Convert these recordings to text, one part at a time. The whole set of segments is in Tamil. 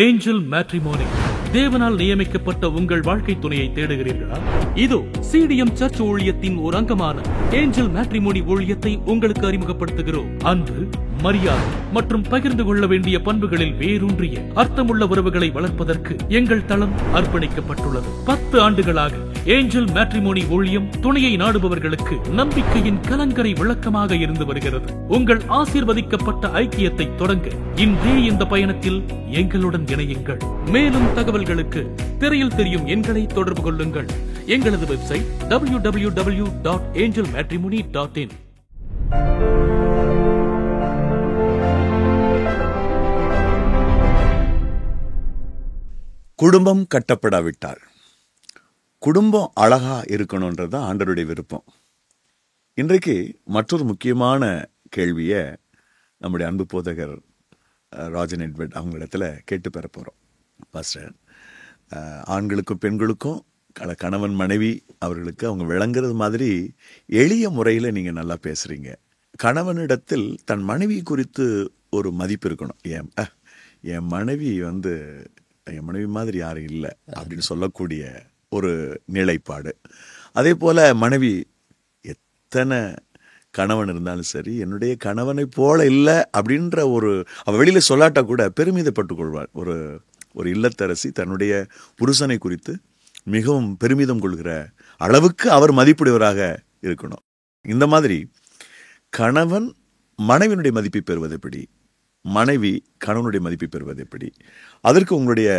Angel matrimony. தேவனால் நியமிக்கப்பட்ட உங்கள் வாழ்க்கை துணையை தேடுகிறீர்களா? இதோ சிடிஎம் சர்ச் ஊழியத்தின் ஒரு அங்கமான ஏஞ்சல் மேட்ரிமோனி ஊழியத்தை உங்களுக்கு அறிமுகப்படுத்துகிறோம். அன்பு, மரியாதை மற்றும் பகிர்ந்து கொள்ள வேண்டிய பண்புகளில் வேரூன்றிய அர்த்தமுள்ள உறவுகளை வளர்ப்பதற்கு எங்கள் தளம் அர்ப்பணிக்கப்பட்டுள்ளது. 10 ஆண்டுகளாக ஏஞ்சல் மேட்ரிமோனி ஊழியம் துணையை நாடுபவர்களுக்கு நம்பிக்கையின் கலங்கரை விளக்கமாக இருந்து வருகிறது. உங்கள் ஆசீர்வதிக்கப்பட்ட ஐக்கியத்தை தொடங்க இன்றே இந்த பயணத்தில் எங்களுடன் இணையுங்கள். மேலும் தகவல்களுக்கு திரையில் தெரியும் எண்களை தொடர்பு கொள்ளுங்கள். எங்களது வெப்சைட் www.angelmatrimony.in. குடும்பம் கட்டப்படாவிட்டால் குடும்பம் அழகா இருக்கணும்ன்றது ஆண்டவருடைய விருப்பம். இன்றைக்கு மற்றொரு முக்கியமான கேள்வியை நம்முடைய அன்பு போதகர் ராஜன் எட்வர்ட் அவங்களிடத்துல கேட்டு பெற போகிறோம். பாஸ்டர், ஆண்களுக்கும் பெண்களுக்கும் கணவன் மனைவி அவர்களுக்கு அவங்க விளங்குறது மாதிரி எளிய முறையில் நீங்கள் நல்லா பேசுகிறீங்க. கணவனிடத்தில் தன் மனைவி குறித்து ஒரு மதிப்பு இருக்கணும். என் மனைவி என் மனைவி மாதிரி யாரும் இல்லை அப்படின்னு சொல்லக்கூடிய ஒரு நிலைப்பாடு. அதே போல் மனைவி எத்தனை கணவன் இருந்தாலும் சரி, என்னுடைய கணவனை போல இல்லை அப்படின்ற அவள் வெளியில் சொல்லாட்டா கூட பெருமிதப்பட்டு கொள்வாள். ஒரு இல்லத்தரசி தன்னுடைய புருஷனை குறித்து மிகவும் பெருமிதம் கொள்கிற அளவுக்கு அவர் மதிப்புடையவராக இருக்கணும். இந்த மாதிரி கணவன் மனைவியினுடைய மதிப்பை பெறுவது எப்படி, மனைவி கணவனுடைய மதிப்பை பெறுவது எப்படி, அதற்கு உங்களுடைய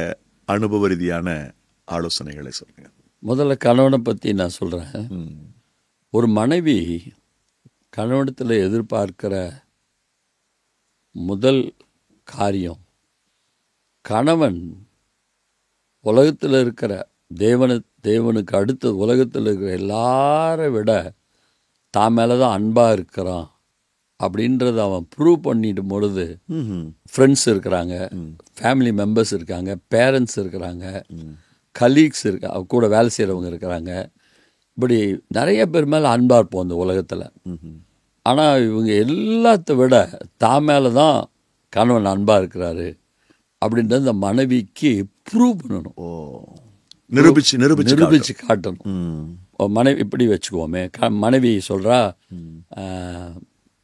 அனுபவ ரீதியான ஆலோசனைகளை சொல்லுங்க. முதல்ல கணவனை பற்றி நான் சொல்கிறேன். ஒரு மனைவி கணவனத்தில் எதிர்பார்க்கிற முதல் காரியம், கணவன் உலகத்தில் இருக்கிற தேவனுக்கு அடுத்த உலகத்தில் இருக்கிற எல்லாரை விட தான் மேலே தான் அன்பாக இருக்கிறான் அப்படின்றத அவன் ப்ரூவ் பண்ணிடும் பொழுது, ஃப்ரெண்ட்ஸ் இருக்கிறாங்க, ஃபேமிலி மெம்பர்ஸ் இருக்காங்க, பேரண்ட்ஸ் இருக்கிறாங்க, கலீக்ஸ் இருக்காங்க, கூட வேலை செய்கிறவங்க இருக்கிறாங்க, இப்படி நிறைய பேர் மேலே அன்பாக இருப்போம் அந்த உலகத்தில். ஆனால் இவங்க எல்லாத்த விட தான் மேலே தான் கணவன் அன்பாக இருக்கிறாரு அப்படின்றது அந்த மனைவிக்கு ப்ரூவ் பண்ணணும். நிரூபிச்சு காட்டணும். மனைவி இப்படி வச்சுக்குவோமே, மனைவி சொல்கிறா,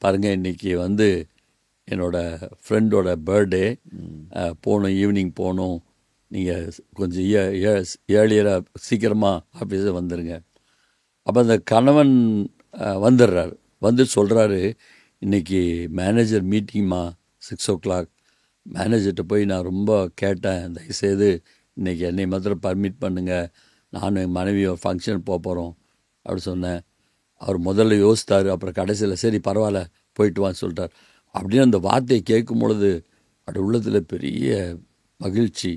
பாருங்கள் இன்னைக்கு என்னோடய ஃப்ரெண்டோட பர்த்டே, போகணும், ஈவினிங் போகணும், நீங்கள் கொஞ்சம் ஏர்லியராக சீக்கிரமாக ஆஃபீஸில் வந்துடுங்க. அப்போ அந்த கணவன் வந்துடுறாரு, சொல்கிறாரு, இன்றைக்கி மேனேஜர் மீட்டிங்மா 6 o'clock. மேனேஜர்கிட்ட போய் நான் ரொம்ப கேட்டேன், தயவுசெய்து இன்றைக்கி என்னை மாத்திரம் பர்மிட் பண்ணுங்கள், நானும் என் மனைவி ஒரு ஃபங்க்ஷன் போகிறோம் அப்படி சொன்னேன். அவர் முதல்ல யோசித்தார், அப்புறம் கடைசியில் சரி பரவாயில்ல போயிட்டு வான்னு சொல்லிட்டார். அப்படின்னு அந்த வார்த்தையை கேட்கும் பொழுது அது உள்ளத்தில் பெரிய மகிழ்ச்சி,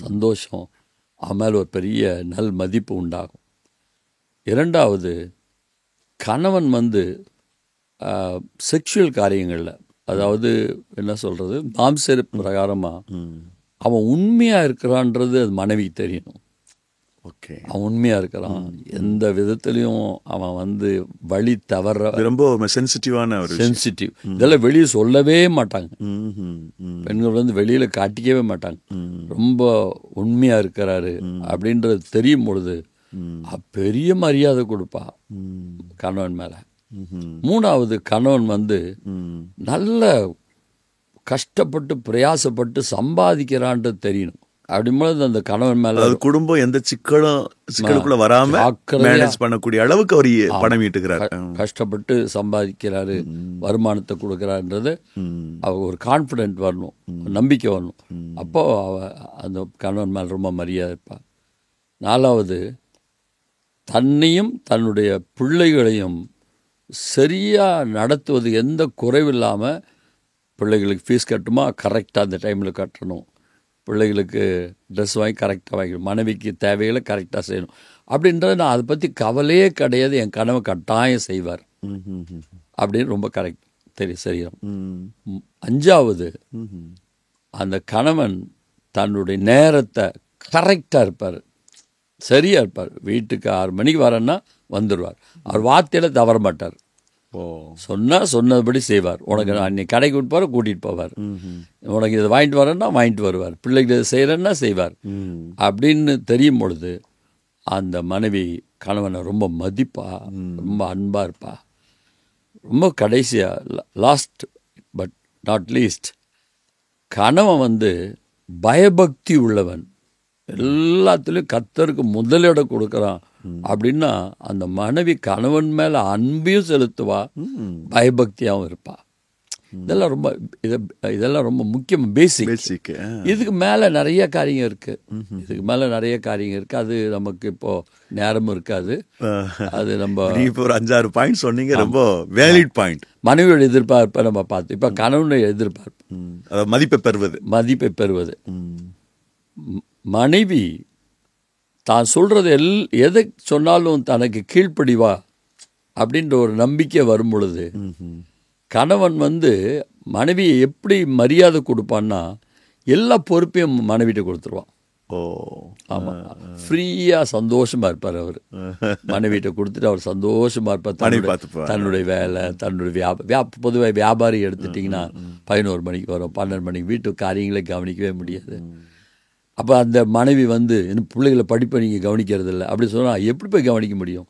சந்தோஷம், அவன் மேலே ஒரு பெரிய நல் மதிப்பு உண்டாகும். இரண்டாவது, கணவன் செக்ஷுவல் காரியங்களில், அதாவது என்ன சொல்கிறது, மாம்ச பிரகாரமாக அவன் உண்மையாக இருக்கிறான்றது அது மனைவிக்கு தெரியணும். ஓகே, அவன் உண்மையாக இருக்கிறான், எந்த விதத்துலையும் அவன் வழி தவற, ரொம்ப சென்சிட்டிவ், இதெல்லாம் வெளியே சொல்லவே மாட்டாங்க. பெண்கள் வெளியில் காட்டிக்கவே மாட்டாங்க. ரொம்ப உண்மையாக இருக்கிறாரு அப்படின்றது தெரியும் பொழுது பெரிய மரியாதை கொடுப்பா கணவன் மேலே. மூணாவது, கணவன் நல்ல கஷ்டப்பட்டு பிரயாசப்பட்டு சம்பாதிக்கிறான்றது தெரியணும். அப்படிங்கும்போது அந்த கணவன் மேல குடும்பம் எந்த சிக்கலுக்குள்ள வராம மேனேஜ் பண்ணக்கூடிய அளவுக்கு அவர் பணம் ஈட்டுகிறார், கஷ்டப்பட்டு சம்பாதிக்கிறாரு, வருமானத்தை கொடுக்கிறாருன்றது அவ ஒரு கான்ஃபிடென்ட் வரணும், நம்பிக்கை வரணும். அப்போ அந்த கணவன் மேல ரொம்ப மரியாதை இருப்பார். நாலாவது, தன்னையும் தன்னுடைய பிள்ளைகளையும் சரியாக நடத்துவது, எந்த குறைவில்லாமல் பிள்ளைகளுக்கு ஃபீஸ் கட்டுமா கரெக்டாக அந்த டைமில் கட்டணும், பிள்ளைகளுக்கு ட்ரெஸ் வாங்கி கரெக்டாக வாங்கிக்கணும், மனைவிக்கு தேவைகளை கரெக்டாக செய்யணும் அப்படின்றத நான் அதை பற்றி கவலையே கிடையாது, என் கனவை கட்டாயம் செய்வார் அப்படின்னு ரொம்ப செய்யணும். அஞ்சாவது, அந்த கணவன் தன்னுடைய நேரத்தை கரெக்டாக இருப்பார், சரியாக இருப்பார். வீட்டுக்கு 6 மணிக்கு வரேன்னா வந்துடுவார், அவர் வார்த்தையில் தவற மாட்டார். ஓ. சொன்னபடி செய்வார். உனக்கு அன்னைக்கு கடைக்கு கூட்டிகிட்டு போவார். உனக்கு இதை வாங்கிட்டு வரேன்னா வாங்கிட்டு வருவார். பிள்ளைக்கு இதை செய்கிறேன்னா செய்வார். அப்படின்னு தெரியும் பொழுது அந்த மனைவி கணவனை ரொம்ப மதிப்பா, ரொம்ப அன்பாக இருப்பா. ரொம்ப கடைசியாக லாஸ்ட் பட் நாட் லீஸ்ட், கணவன் பயபக்தி உள்ளவன், எல்லாத்துலேயும் கர்த்தருக்கு முதலிடம் கொடுக்குறான் அப்படின்னா அந்த மனைவி கணவன் மேலே அன்பையும் செலுத்துவா, பயபக்தியாகவும் இருப்பா. இதெல்லாம் ரொம்ப முக்கியம், பேசிக். இதுக்கு மேலே நிறைய காரியங்கள் இருக்குது. அது நமக்கு இப்போ நேரமும் இருக்காது. அது நம்ம இப்போ ஒரு 5-6 பாயிண்ட் சொன்னீங்க, ரொம்ப வேலிட் பாயிண்ட். மனைவியோட எதிர்பார்ப்பை நம்ம பார்த்து, இப்போ கணவனுடைய எதிர்பார்ப்பு மதிப்பை பெறுவது. மனைவி தான் சொல்றது எதை சொன்னாலும் தனக்கு கீழ்ப்படிவா அப்படின்ற ஒரு நம்பிக்கை வரும் பொழுது கணவன் மனைவியை எப்படி மரியாதை கொடுப்பான்னா எல்லா பொறுப்பையும் மனைவிட்ட கொடுத்துருவான். ஓ ஆமாம், ஃப்ரீயாக சந்தோஷமாக இருப்பார் அவர். மனைவிட்ட கொடுத்துட்டு அவர் சந்தோஷமாக இருப்பார். தன்னுடைய வேலை, தன்னுடைய பொதுவாக வியாபாரி எடுத்துட்டிங்கன்னா 11 மணிக்கு வரும், 12 மணிக்கு வீட்டு காரியங்களை கவனிக்கவே முடியாது. அப்போ அந்த மனைவி இன்னும் பிள்ளைகளை படிப்பை நீங்கள் கவனிக்கிறது இல்லை அப்படி சொன்னால் எப்படி போய் கவனிக்க முடியும்?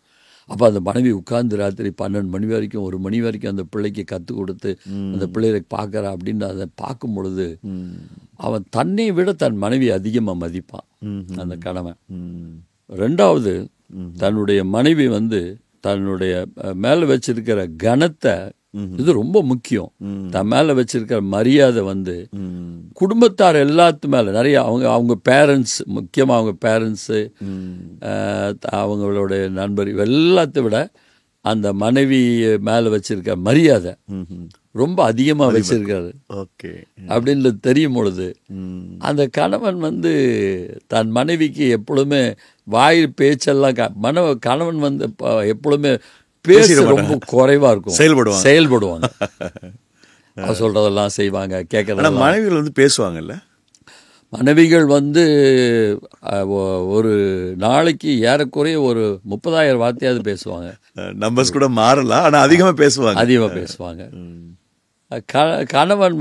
அப்போ அந்த மனைவி உட்கார்ந்து ராத்திரி 12 மணி வரைக்கும் 1 மணி வரைக்கும் அந்த பிள்ளைக்கு கற்றுக் கொடுத்து அந்த பிள்ளைகளை பார்க்குறா அப்படின்னு அதை பார்க்கும் பொழுது அவன் தன்னை விட தன் மனைவி அதிகமாக மதிப்பான் அந்த கணவன். ரெண்டாவது, தன்னுடைய மனைவி தன்னுடைய மேலே வச்சிருக்கிற கனத்தை, இது ரொம்ப முக்கியம், தன் மேலே வச்சிருக்கிற மரியாதை குடும்பத்தார் எல்லாத்து மேலே நிறைய அவங்க பேரண்ட்ஸ், முக்கியமாக அவங்க பேரண்ட்ஸு, அவங்களுடைய நண்பர் எல்லாத்தை விட அந்த மனைவி மேலே வச்சிருக்க மரியாதை ரொம்ப அதிகமாக வச்சிருக்காரு. ஓகே அப்படின்றது தெரியும் பொழுது அந்த கணவன் தன் மனைவிக்கு எப்பொழுதுமே வாயில் பேச்செல்லாம் கணவன் எப்பொழுதுமே பேச ரொம்ப குறைவா இருக்கும், செயல்படுவாங்க. சொல்றதெல்லாம் செய்வாங்க, கேட்கறதெல்லாம். மனைவிகள் பேசுவாங்கல்ல, மனைவிகள் ஒரு நாளைக்கு ஏறக்குறைய ஒரு 30,000 வார்த்தையாவது பேசுவாங்க. நம்பர்ஸ் கூட மாறலாம், ஆனால் அதிகமாக பேசுவாங்க. கணவன்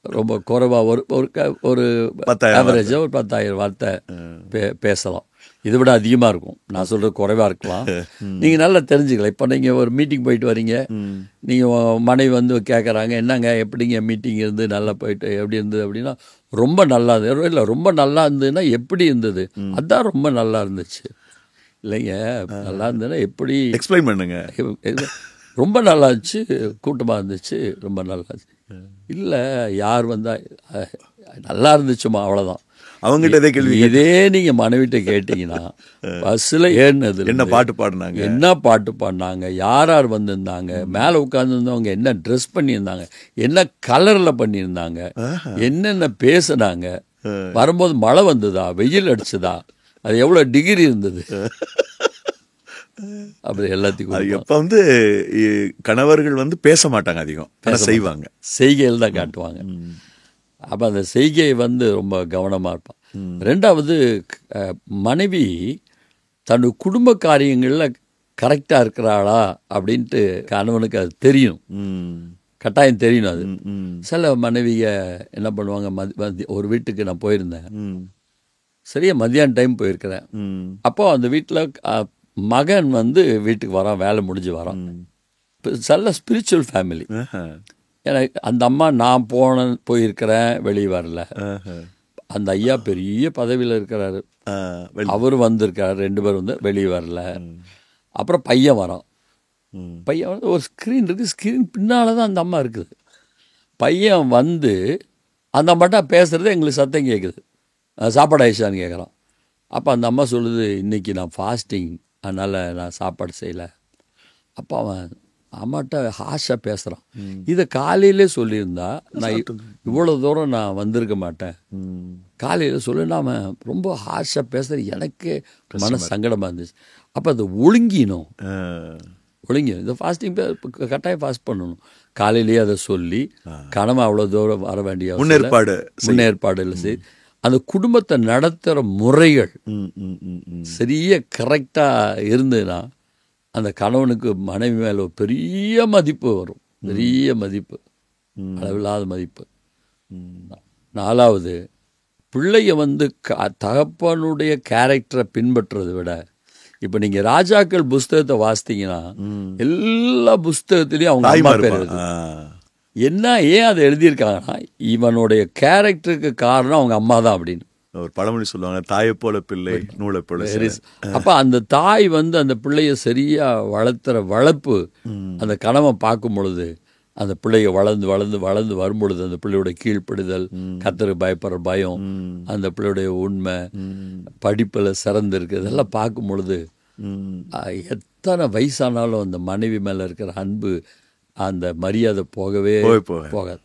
ரொம்ப குறைவா ஒரு ஆவரேஜாக ஒரு 10,000 வார்த்தை பேசலாம். இதை விட அதிகமாக இருக்கும், நான் சொல்கிறது குறைவாக இருக்கலாம். நீங்கள் நல்லா தெரிஞ்சுக்கலாம். இப்போ நீங்கள் ஒரு மீட்டிங் போயிட்டு வரீங்க, நீங்கள் மனைவி கேட்குறாங்க, என்னங்க எப்படிங்க மீட்டிங் இருந்து நல்லா போயிட்டு எப்படி இருந்தது அப்படின்னா, ரொம்ப நல்லா இருந்தது. இல்லை, ரொம்ப நல்லா இருந்ததுன்னா எப்படி இருந்தது, அதுதான் ரொம்ப நல்லா இருந்துச்சு. இல்லைங்க, நல்லா இருந்ததுன்னா எப்படி எக்ஸ்பிளைன் பண்ணுங்க. ரொம்ப நல்லா இருந்துச்சு, கூட்டமாக இருந்துச்சு, ரொம்ப நல்லா இருந்துச்சு. இல்லை, யார் வந்தால் நல்லா இருந்துச்சுமா, அவ்வளோதான். அவங்ககிட்ட இதே கேள்வி, இதே நீங்கள் மனைவிட்ட கேட்டிங்கன்னா பஸ்ஸில் ஏறினது என்ன பாட்டு பாடினாங்க, யார் வந்திருந்தாங்க, மேலே உட்காந்துருந்தவங்க என்ன ட்ரெஸ் பண்ணியிருந்தாங்க, என்ன கலரில் பண்ணியிருந்தாங்க, என்னென்ன பேசுனாங்க, வரும்போது மழை வந்ததா, வெயில் அடிச்சதா, அது எவ்வளோ டிகிரி இருந்தது, அப்படி எல்லாத்தையும். எப்போ கணவர்கள் பேச மாட்டாங்க, அதிகம் செய்வாங்க, செய்கையில் தான் காட்டுவாங்க. அப்போ அந்த செய்கையை ரொம்ப கவனமாக இருப்பான். ரெண்டாவது, மனைவி தன்னுடைய குடும்ப காரியங்களில் கரெக்டாக இருக்கிறாளா அப்படின்ட்டு கணவனுக்கு அது தெரியும், கட்டாயம் தெரியணும். அது சில மனைவிய என்ன பண்ணுவாங்க, ஒரு வீட்டுக்கு நான் போயிருந்தேன், சரியா மத்தியான டைம் போயிருக்கிறேன். அப்போ அந்த வீட்டில் மகன் வீட்டுக்கு வரான், வேலை முடிஞ்சு வரான். நல்ல ஸ்பிரிச்சுவல் ஃபேமிலி. எனக்கு அந்த அம்மா நான் போயிருக்கிறேன், வெளியே வரல. அந்த ஐயா பெரிய பதவியில் இருக்கிறாரு, அவர் வந்திருக்காரு, 2 பேர் வெளியே வரல. அப்புறம் பையன் வரான், பையன் ஒரு ஸ்க்ரீன் இருக்குது, ஸ்க்ரீன் பின்னால் தான் அந்த அம்மா இருக்குது. பையன் அந்த அம்மாட்டா பேசுகிறது எங்களுக்கு சத்தம் கேட்குது, சாப்பாடு ஆயிடுச்சான்னு கேட்குறான். அப்போ அந்த அம்மா சொல்லுது, இன்றைக்கி நான் ஃபாஸ்டிங், அதனால் நான் சாப்பாடு செய்யலை. அப்போ அவன் அம்மாட்ட ஹாஷாக பேசுகிறான். இதை காலையிலே சொல்லியிருந்தா நான் இவ்வளோ தூரம் நான் வந்திருக்க மாட்டேன். காலையில் சொல்லினாம ரொம்ப ஹாஷாக பேசுகிற எனக்கு மன சங்கடமாக இருந்துச்சு. அப்போ அதை ஒழுங்கினோம், இதை ஃபாஸ்டிங் கட்டாயம் ஃபாஸ்ட் பண்ணணும். காலையிலேயே அதை சொல்லி கணவன் அவ்வளோ தூரம் வர வேண்டிய முன்னேற்பாடு இல்லை. சரி, அந்த குடும்பத்தை நடத்துகிற முறைகள் சரியாக கரெக்டாக இருந்ததுன்னா அந்த கணவனுக்கு மனைவி மேலே ஒரு பெரிய மதிப்பு வரும், பெரிய மதிப்பு, அளவில்லாத மதிப்பு. 4வது, பிள்ளைய வந்து தகப்பனுடைய கேரக்டரை பின்பற்றுறதை விட, இப்போ நீங்கள் ராஜாக்கள் புஸ்தகத்தை வாசித்தீங்கன்னா எல்லா புஸ்தகத்திலையும் அவங்க அம்மா பேர் இருக்கு. என்ன ஏன் அதை எழுதியிருக்காங்கன்னா, இவனுடைய கேரக்டருக்கு காரணம் அவங்க அம்மா தான் அப்படின்னு ஒரு பழமொழி சொல்லுவாங்க, தாயை போல பிள்ளை நூலை போல. அப்போ அந்த தாய் வந்து அந்த பிள்ளைய சரியா வளர்த்துற வளர்ப்பு அந்த கணவன் பார்க்கும் பொழுது, அந்த பிள்ளைய வளர்ந்து வளர்ந்து வளர்ந்து வரும்பொழுது அந்த பிள்ளையோட கீழ்ப்படுதல், கர்த்தருக்கு பயப்படுற பயம், அந்த பிள்ளையுடைய உண்மை, படிப்பில் சிறந்து இருக்கு, இதெல்லாம் பார்க்கும் பொழுது எத்தனை வயசானாலும் அந்த மனைவி மேலே இருக்கிற அன்பு, அந்த மரியாதை போகவே போகாது.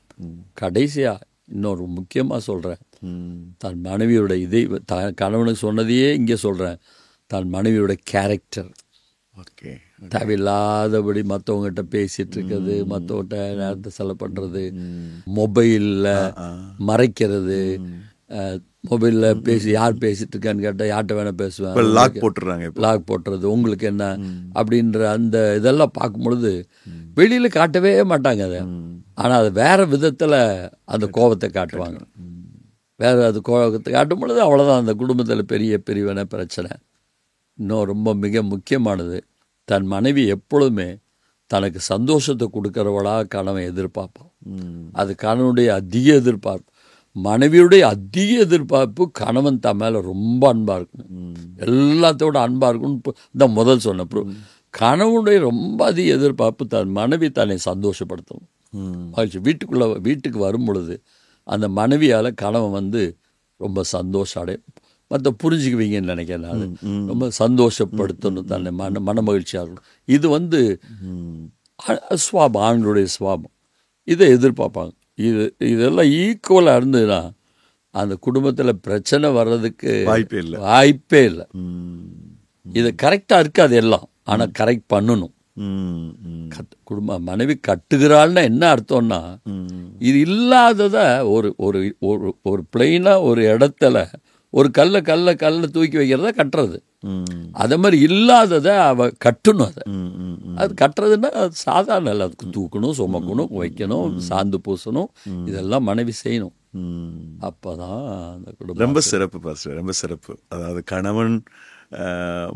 கடைசியா இன்னொரு முக்கியமாக சொல்கிறேன், தன் மனைவியோட இதை கணவனுக்கு சொன்னதையே இங்கே சொல்கிறேன், தன் மனைவியோட கேரக்டர். ஓகே, தேவையில்லாதபடி மற்றவங்ககிட்ட பேசிட்டு இருக்கிறது, மற்றவங்கிட்ட நேரத்தை செலவு பண்ணுறது, மொபைலில் மறைக்கிறது, மொபைலில் பேசி யார் பேசிட்டு இருக்கான்னு கேட்டால் யார்கிட்ட வேணால் பேசுவேன், லாக் போட்டுறாங்க, லாக் போட்டுறது, உங்களுக்கு என்ன அப்படின்ற அந்த இதெல்லாம் பார்க்கும் பொழுது வெளியில் காட்டவே மாட்டாங்க அதை. ஆனால் அது வேறு விதத்தில் அந்த கோபத்தை காட்டுவாங்க. வேறு அது கோபத்தை காட்டும் பொழுது அவ்வளோதான், அந்த குடும்பத்தில் பெரிய பிரிவினை பிரச்சனை. இன்னும் ரொம்ப மிக முக்கியமானது, தன் மனைவி எப்பொழுதுமே தனக்கு சந்தோஷத்தை கொடுக்குறவளாக கணவன் எதிர்பார்ப்பான். அது கணவனுடைய அதிக எதிர்பார்ப்பு. மனைவியுடைய அதிக எதிர்பார்ப்பு கணவன் தன் மேலே ரொம்ப அன்பாக இருக்கணும், எல்லாத்தோட அன்பாக இருக்கணும். இந்த முதல் சொன்ன கணவனுடைய ரொம்ப அதிக எதிர்பார்ப்பு தன் மனைவி தன்னை சந்தோஷப்படுத்தணும், மகிழ்ச்சி. வீட்டுக்கு வரும் பொழுது அந்த மனைவியால் கணவன் வந்து ரொம்ப சந்தோஷம் அடைய, மற்ற புரிஞ்சுக்குவீங்கன்னு நினைக்கிறேன் நான். ரொம்ப சந்தோஷப்படுத்தணும், தன்னை மன மகிழ்ச்சியாக இருக்கணும். இது வந்து சுவாபம், ஆண்களுடைய சுவாபம். இதை எதிர்பார்ப்பாங்க. இதெல்லாம் ஈக்குவலாக இருந்ததுன்னா அந்த குடும்பத்தில் பிரச்சனை வர்றதுக்கு வாய்ப்பே இல்லை. இது கரெக்டாக இருக்காது எல்லாம், ஆனால் கரெக்ட் பண்ணணும். குடும்ப மனைவி கட்டுகிறாள்னா என்ன அர்த்தம்னா, இது இல்லாதத ஒரு ஒரு ஒரு பிளெயினாக ஒரு இடத்துல ஒரு கல்லை தூக்கி வைக்கிறத கட்டுறது. அதே மாதிரி இல்லாததை அவ கட்டணும். அது கட்டுறதுன்னா சாதாரண இல்லை, அதுக்கு தூக்கணும், சுமக்கணும், வைக்கணும், சாந்து பூசணும், இதெல்லாம் மனைவி செய்யணும். அப்போதான் அந்த குடும்பம். ரொம்ப சிறப்பு பாஸ்டர், ரொம்ப சிறப்பு. அதாவது கணவன்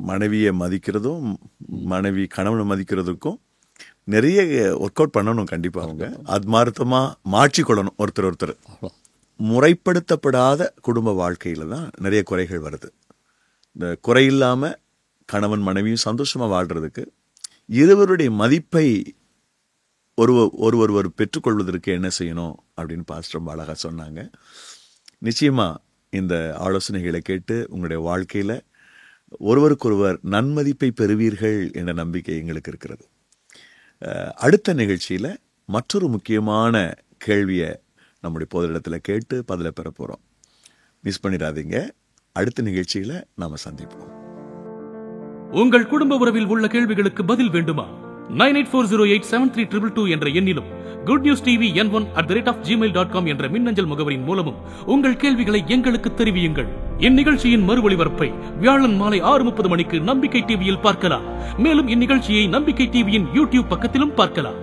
மனைவியை மதிக்கிறதும் மனைவி கணவனை மதிக்கிறதுக்கும் நிறைய ஒர்க் அவுட் பண்ணணும். கண்டிப்பாக அவங்க ஆத்மார்த்தமாக மாற்றிக்கொள்ளணும் ஒருத்தர். முறைப்படுத்தப்படாத குடும்ப வாழ்க்கையில தான் நிறைய குறைகள் வருது. இந்த குறையில்லாமல் கணவன் மனைவியும் சந்தோஷமாக வாழ்கிறதுக்கு இருவருடைய மதிப்பை ஒருவர் பெற்றுக்கொள்வதற்கு என்ன செய்யணும் அப்படின்னு பாஸ்டர் ரொம்ப அழகாக சொன்னாங்க. நிச்சயமாக இந்த ஆலோசனைகளை கேட்டு உங்களுடைய வாழ்க்கையில் ஒருவருக்கொருவர் நன்மதிப்பை பெறுவீர்கள் என்ற நம்பிக்கை எங்களுக்கு இருக்கிறது. அடுத்த நிகழ்ச்சியில் மற்றொரு முக்கியமான கேள்வியை நம்முடைய பொதுஇடத்தில் கேட்டு பதிலை பெற போகிறோம். மிஸ் பண்ணிடாதீங்க. அடுத்த நிகழ்ச்சியில் நாம் சந்திப்போம். உங்கள் குடும்ப உறவில் உள்ள கேள்விகளுக்கு பதில் வேண்டுமா? 9840873222 என்ற எண்ணிலும் குட் நியூஸ் டிவி N1@gmail.com என்ற மின்னஞ்சல் முகவரின் மூலமும் உங்கள் கேள்விகளை எங்களுக்கு தெரிவியுங்கள். இந்நிகழ்ச்சியின் மறு ஒளிபரப்பை வியாழன் மாலை 6:30 மணிக்கு நம்பிக்கை டிவியில் பார்க்கலாம். மேலும் இந்நிகழ்ச்சியை நம்பிக்கை டிவியின் யூடியூப் பக்கத்திலும் பார்க்கலாம்.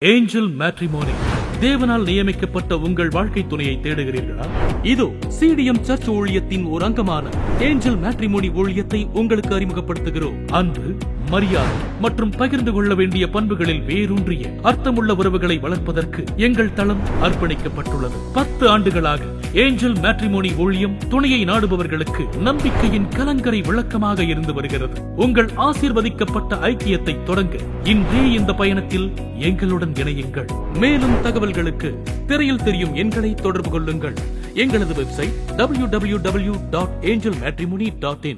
Angel matrimony. தேவனால் நியமிக்கப்பட்ட உங்கள் வாழ்க்கை துணையை தேடுகிறீர்களா? இதோ சிடிஎம் சர்ச் ஊழியத்தின் ஒரு அங்கமான ஏஞ்சல் மேட்ரிமோனி ஊழியத்தை உங்களுக்கு அறிமுகப்படுத்துகிறோம். அன்பு, மரியாதை மற்றும் பகிர்ந்து கொள்ள வேண்டிய பண்புகளில் வேரூன்றிய அர்த்தமுள்ள உறவுகளை வளர்ப்பதற்கு எங்கள் தளம் அர்ப்பணிக்கப்பட்டுள்ளது. 10 ஆண்டுகளாக ஏஞ்சல் மேட்ரிமோனி ஊழியம் துணையை நாடுபவர்களுக்கு நம்பிக்கையின் கலங்கரை விளக்கமாக இருந்து வருகிறது. உங்கள் ஆசீர்வதிக்கப்பட்ட ஐக்கியத்தை தொடங்க இன்றே இந்த பயணத்தில் எங்களுடன் இணையுங்கள். மேலும் தகவல்களுக்கு திரையில் தெரியும் எண்களை தொடர்பு கொள்ளுங்கள். எங்களது வெப்சைட் www.angelmatrimony.in.